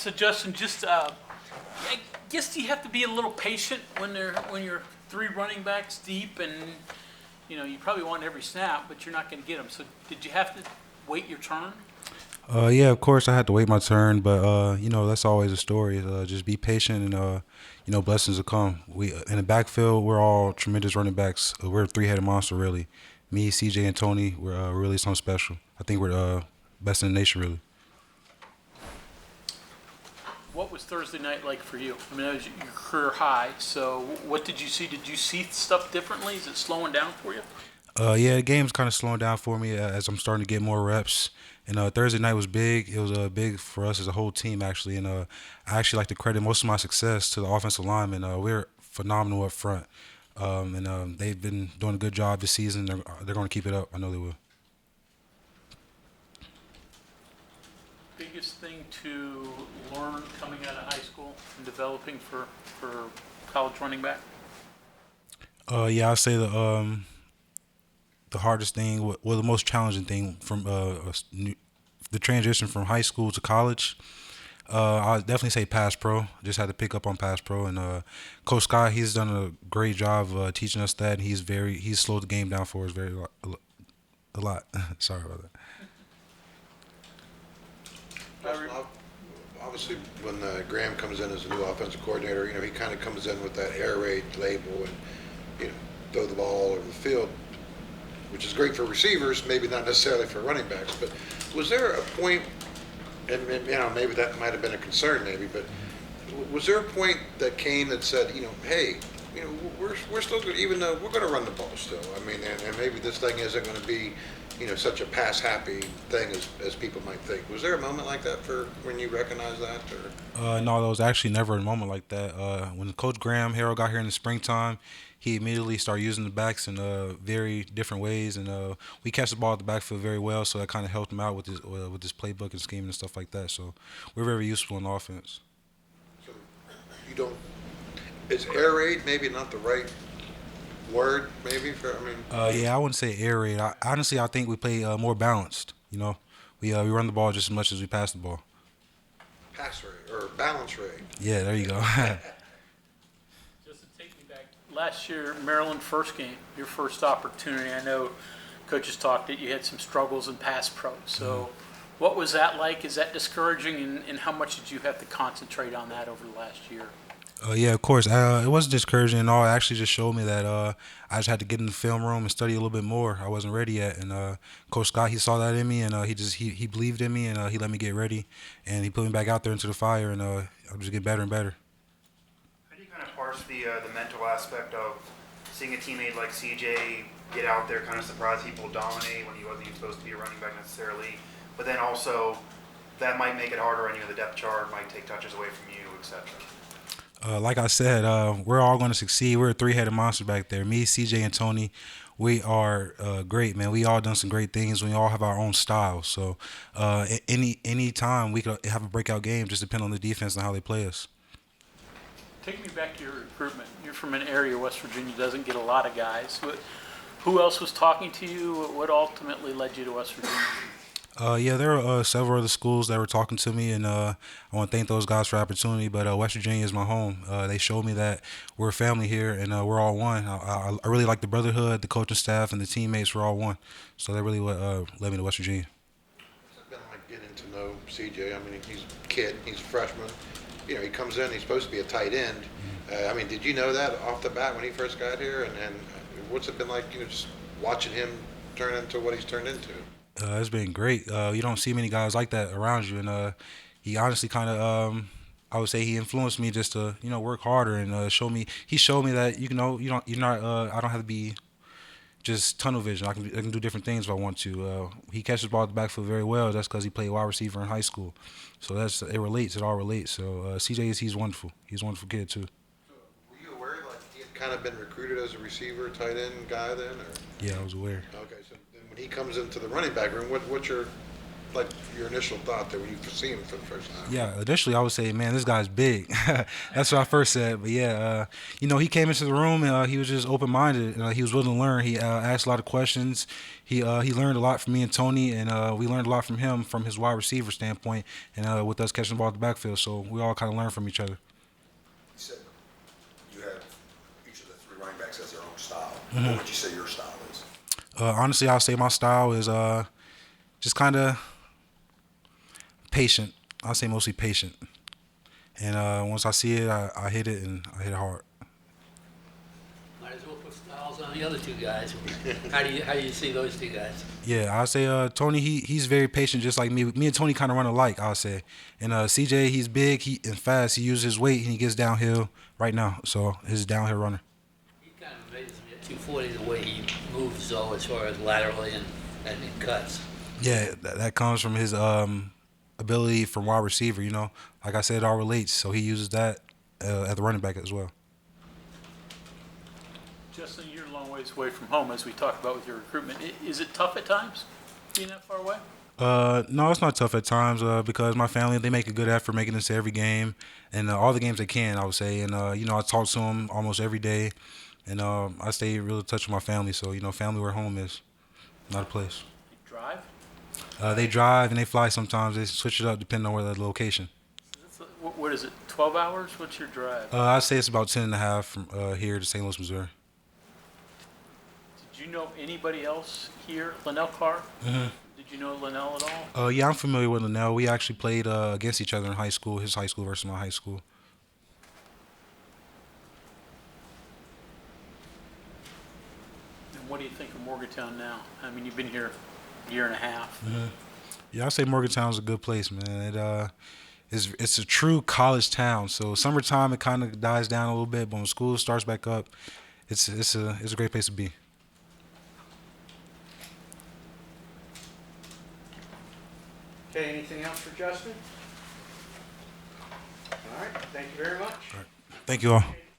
So Justin, just I guess you have to be a little patient when you're three running backs deep, and you probably want every snap, but you're not going to get them. So did you have to wait your turn? Yeah, of course I had to wait my turn, but that's always a story. Just be patient, and blessings will come. We in the backfield, we're all tremendous running backs. We're a three-headed monster, really. Me, CJ, and Tony, we're really something special. I think we're best in the nation, really. What was Thursday night like for you? I mean, it was your career high. So what did you see? Did you see stuff differently? Is it slowing down for you? Yeah, the game's kind of slowing down for me as I'm starting to get more reps. And Thursday night was big. It was big for us as a whole team, actually. And I actually like to credit most of my success to the offensive linemen. We're phenomenal up front. And they've been doing a good job this season. They're going to keep it up. I know they will. Biggest thing to learn coming out of high school and developing for college running back? Yeah, I'll say the hardest thing, well, the most challenging thing from the transition from high school to college. I'll definitely say pass pro. Just had to pick up on pass pro, and Coach Scott, he's done a great job teaching us that. And he's slowed the game down for us a lot. Sorry about that. Obviously, when Graham comes in as a new offensive coordinator, he kind of comes in with that air raid label and throw the ball all over the field, which is great for receivers, maybe not necessarily for running backs. But was there a point, and maybe that might have been a concern, maybe, but was there a point that came that said, hey, we're still good, even though we're going to run the ball still. I mean, and maybe this thing isn't going to be, such a pass-happy thing as people might think. Was there a moment like that for when you recognized that? Or? No, there was actually never a moment like that. When Coach Graham Harrell got here in the springtime, he immediately started using the backs in very different ways, and we catch the ball at the backfield very well. So that kind of helped him out with his playbook and scheme and stuff like that. So we're very useful in offense. So you don't. Is air raid maybe not the right word? Maybe for Yeah, I wouldn't say air raid. Honestly, I think we play more balanced. We run the ball just as much as we pass the ball. Pass rate or balance rate. Yeah, there you go. Just to take me back, last year, Maryland first game, your first opportunity. I know coaches talked that you had some struggles in pass pro. So what was that like? Is that discouraging, and how much did you have to concentrate on that over the last year? Yeah, of course. It wasn't discouraging at all. It actually just showed me that I just had to get in the film room and study a little bit more. I wasn't ready yet, and Coach Scott, he saw that in me, and he believed in me, and he let me get ready, and he put me back out there into the fire, and I just get better and better. How do you kind of parse the mental aspect of seeing a teammate like CJ get out there, kind of surprise people, dominate when he wasn't even supposed to be a running back necessarily, but then also that might make it harder on you in the depth chart, might take touches away from you, etc. Like I said, we're all going to succeed. We're a three-headed monster back there. Me, CJ, and Tony, we are great, man. We all done some great things. We all have our own style. So any time we could have a breakout game, just depend on the defense and how they play us. Take me back to your recruitment. You're from an area, West Virginia doesn't get a lot of guys. Who else was talking to you? What ultimately led you to West Virginia? Yeah, there are several other schools that were talking to me, and I want to thank those guys for the opportunity. But West Virginia is my home. They showed me that we're a family here, and we're all one. I really like the brotherhood, the coaching staff, and the teammates. We're all one. So that really what led me to West Virginia. It's been like getting to know CJ. I mean, he's a kid. He's a freshman. He comes in. He's supposed to be a tight end. Did you know that off the bat when he first got here? And what's it been like? Just watching him turn into what he's turned into. It's been great. You don't see many guys like that around you, and he honestly kind of, I would say, he influenced me just to work harder and show me. He showed me that you're not. I don't have to be just tunnel vision. I can do different things if I want to. He catches the ball at the backfield very well. That's because he played wide receiver in high school, so it relates. It all relates. So he's wonderful. He's a wonderful kid too. So were you aware he had kind of been recruited as a receiver, tight end guy then? Or? Yeah, I was aware. Okay, so when he comes into the running back room, what's your like your initial thought that when you see him for the first time? Yeah, initially I would say, man, this guy's big. That's what I first said. But yeah, he came into the room and he was just open-minded. He was willing to learn. He asked a lot of questions. He learned a lot from me and Tony, and we learned a lot from him from his wide receiver standpoint, and with us catching the ball at the backfield. So we all kind of learned from each other. You said you have each of the three running backs has their own style. Mm-hmm. What would you say your style is? Honestly, I'll say my style is just kind of patient. I'll say mostly patient. And once I see it, I hit it, and I hit it hard. Might as well put styles on the other two guys. How do you see those two guys? Yeah, I'll say Tony, he's very patient, just like me. Me and Tony kind of run alike, I'll say. And CJ, he's big and fast. He uses his weight, and he gets downhill right now. So he's a downhill runner. He kind of amazes me at 240 the way he moves, though, as far as laterally and in cuts. Yeah, that comes from his ability from wide receiver, Like I said, it all relates. So he uses that at the running back as well. Justin, you're a long ways away from home, as we talked about with your recruitment. Is it tough at times, being that far away? No, it's not tough at times because my family, they make a good effort making this to every game and all the games they can, I would say. And, I talk to them almost every day. And I stay really in touch with my family. So, family where home is, not a place. You drive? They drive and they fly sometimes. They switch it up depending on where the location. What is it, 12 hours? What's your drive? I'd say it's about 10 and a half from here to St. Louis, Missouri. Did you know anybody else here? Linnell Carr? Mm-hmm. Did you know Linnell at all? Yeah, I'm familiar with Linnell. We actually played against each other in high school, his high school versus my high school. And what do you think of Morgantown now? I mean, you've been here a year and a half. Mm-hmm. Yeah, I'd say Morgantown's a good place, man. It's a true college town. So summertime it kind of dies down a little bit, but when school starts back up, it's a great place to be. Okay, anything else for Justin? All right, thank you very much. Thank you all.